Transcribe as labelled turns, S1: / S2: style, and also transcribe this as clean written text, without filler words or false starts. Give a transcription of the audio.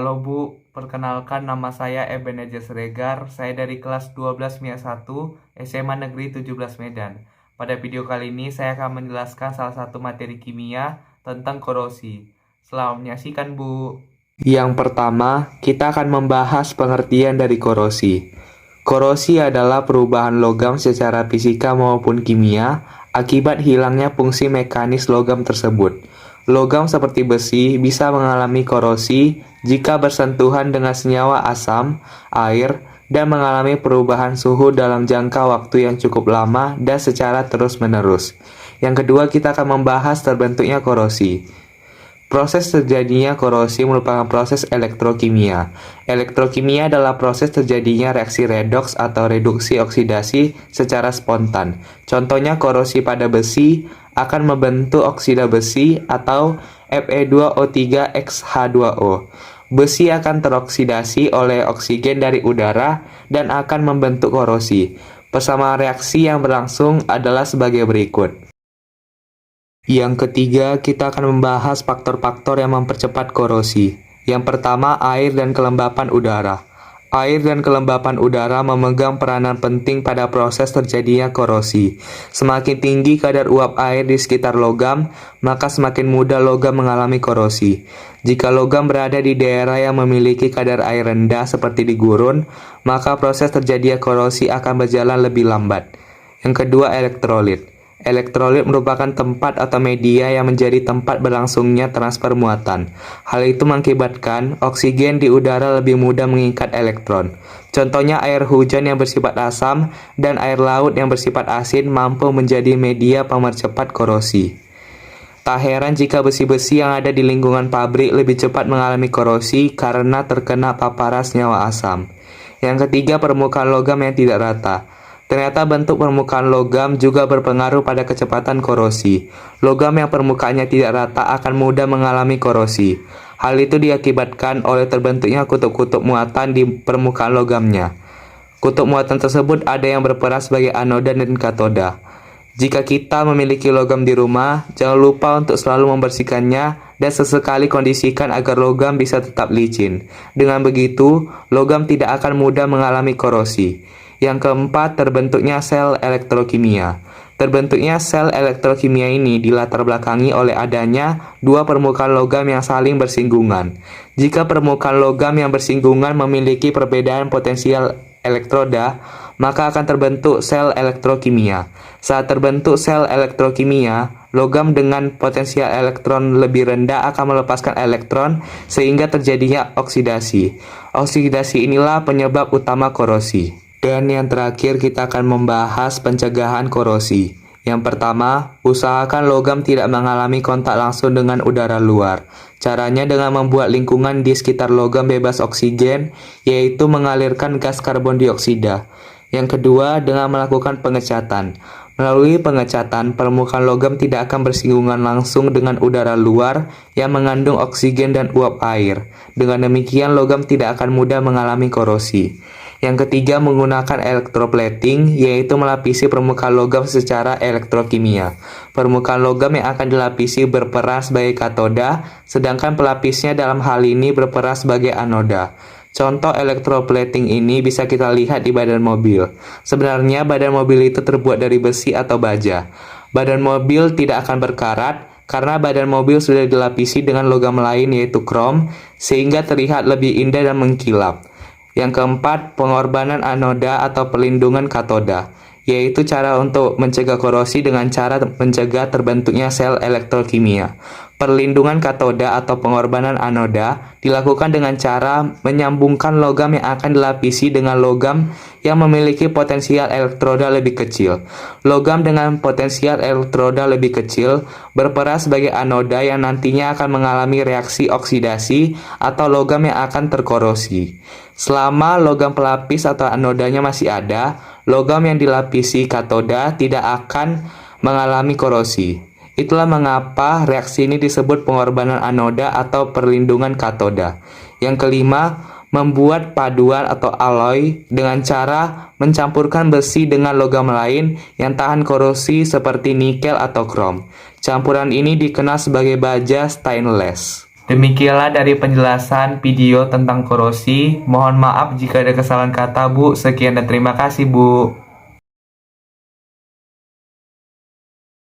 S1: Halo Bu, perkenalkan nama saya Ebenezer Siregar. Saya dari kelas 12 MIA 1 SMA Negeri 17 Medan. Pada video kali ini saya akan menjelaskan salah satu materi kimia tentang korosi. Selamat menyaksikan Bu. Yang pertama, kita akan membahas pengertian dari korosi. Korosi adalah perubahan logam secara fisika maupun kimia akibat hilangnya fungsi mekanis logam tersebut. Logam seperti besi bisa mengalami korosi jika bersentuhan dengan senyawa asam, air, dan mengalami perubahan suhu dalam jangka waktu yang cukup lama dan secara terus-menerus. Yang kedua, kita akan membahas terbentuknya korosi. Proses terjadinya korosi merupakan proses elektrokimia. Elektrokimia adalah proses terjadinya reaksi redoks atau reduksi oksidasi secara spontan. Contohnya korosi pada besi akan membentuk oksida besi atau Fe2O3xH2O. Besi akan teroksidasi oleh oksigen dari udara dan akan membentuk korosi. Persamaan reaksi yang berlangsung adalah sebagai berikut. Yang ketiga, kita akan membahas faktor-faktor yang mempercepat korosi. Yang pertama, air dan kelembapan udara. Air dan kelembapan udara memegang peranan penting pada proses terjadinya korosi. Semakin tinggi kadar uap air di sekitar logam, maka semakin mudah logam mengalami korosi. Jika logam berada di daerah yang memiliki kadar air rendah seperti di gurun, maka proses terjadinya korosi akan berjalan lebih lambat. Yang kedua, elektrolit. Elektrolit merupakan tempat atau media yang menjadi tempat berlangsungnya transfer muatan. Hal itu mengakibatkan oksigen di udara lebih mudah mengikat elektron. Contohnya air hujan yang bersifat asam dan air laut yang bersifat asin mampu menjadi media pemercepat korosi. Tak heran jika besi-besi yang ada di lingkungan pabrik lebih cepat mengalami korosi karena terkena paparan senyawa asam. Yang ketiga, permukaan logam yang tidak rata. Ternyata bentuk permukaan logam juga berpengaruh pada kecepatan korosi. Logam yang permukaannya tidak rata akan mudah mengalami korosi. Hal itu diakibatkan oleh terbentuknya kutub-kutub muatan di permukaan logamnya. Kutub muatan tersebut ada yang berperan sebagai anoda dan katoda. Jika kita memiliki logam di rumah, jangan lupa untuk selalu membersihkannya dan sesekali kondisikan agar logam bisa tetap licin. Dengan begitu, logam tidak akan mudah mengalami korosi. Yang keempat, terbentuknya sel elektrokimia. Terbentuknya sel elektrokimia ini dilatar belakangi oleh adanya dua permukaan logam yang saling bersinggungan. Jika permukaan logam yang bersinggungan memiliki perbedaan potensial elektroda, maka akan terbentuk sel elektrokimia. Saat terbentuk sel elektrokimia, logam dengan potensial elektron lebih rendah akan melepaskan elektron sehingga terjadinya oksidasi. Oksidasi inilah penyebab utama korosi. Dan yang terakhir, kita akan membahas pencegahan korosi. Yang pertama, usahakan logam tidak mengalami kontak langsung dengan udara luar. Caranya dengan membuat lingkungan di sekitar logam bebas oksigen, yaitu mengalirkan gas karbon dioksida. Yang kedua, dengan melakukan pengecatan. Melalui pengecatan, permukaan logam tidak akan bersinggungan langsung dengan udara luar yang mengandung oksigen dan uap air. Dengan demikian, logam tidak akan mudah mengalami korosi. Yang ketiga, menggunakan electroplating, yaitu melapisi permukaan logam secara elektrokimia. Permukaan logam yang akan dilapisi berperan sebagai katoda, sedangkan pelapisnya dalam hal ini berperan sebagai anoda. Contoh electroplating ini bisa kita lihat di badan mobil. Sebenarnya badan mobil itu terbuat dari besi atau baja. Badan mobil tidak akan berkarat karena badan mobil sudah dilapisi dengan logam lain yaitu krom, sehingga terlihat lebih indah dan mengkilap. Yang keempat, pengorbanan anoda atau perlindungan katoda, yaitu cara untuk mencegah korosi dengan cara mencegah terbentuknya sel elektrokimia. Perlindungan katoda atau pengorbanan anoda dilakukan dengan cara menyambungkan logam yang akan dilapisi dengan logam yang memiliki potensial elektroda lebih kecil. Logam dengan potensial elektroda lebih kecil berperan sebagai anoda yang nantinya akan mengalami reaksi oksidasi atau logam yang akan terkorosi. Selama logam pelapis atau anodanya masih ada, logam yang dilapisi katoda tidak akan mengalami korosi. Itulah mengapa reaksi ini disebut pengorbanan anoda atau perlindungan katoda. Yang kelima, membuat paduan atau alloy dengan cara mencampurkan besi dengan logam lain yang tahan korosi seperti nikel atau krom. Campuran ini dikenal sebagai baja stainless. Demikianlah dari penjelasan video tentang korosi. Mohon maaf jika ada kesalahan kata, Bu. Sekian dan terima kasih, Bu.